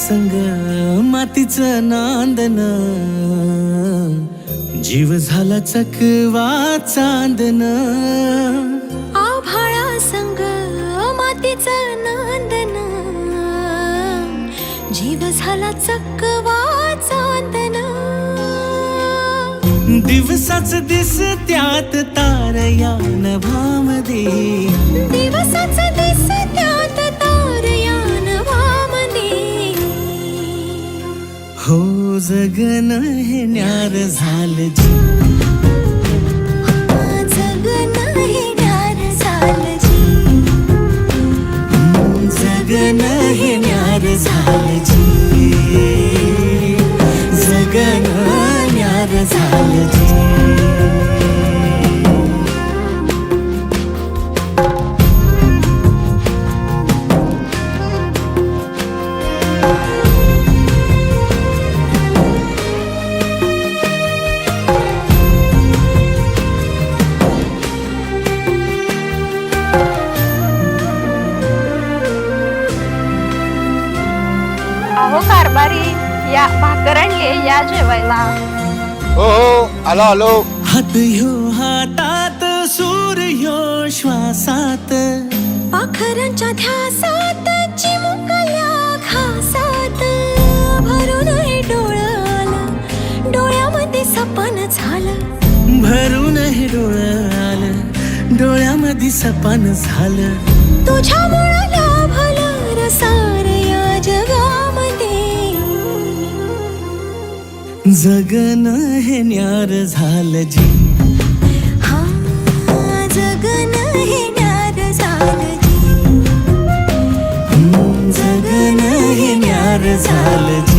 संग मातीचं नांदन, जीव झाला चकवा चांदन. आभाळा संग मातीचं नांदन, जीव झाला चकवा चांदन. दिवसाच दिसत्यात तार या नभामध्ये, दिवसाच दिसत्यात तार या नभामध्ये. हो जगन हे न्यार झालं जी, जगन हे न्यार झालं जी, जगन हे न्यार झालं जी, जगन न्यार झालं जी. अहो कारभारी, या भाकर आणली, या जेवायला. हो हो, आलो आलो. हात ह्यो हातात, सूर ह्यो श्वासात, पाखरांच्या ध्यासात, चिमुकल्या घासात. भरून हे डोळं आलं, डोळ्यामध्ये सपन झालं. भरून हे डोळं आलं, डोळ्यामध्ये सपन झालं. तुझ्यामुळं लाभलं रसार या जगामध्ये. जगन हे न्यार झालं जी, हा जगन हे न्यार झालं जी, जगन हे न्यार झालं जी.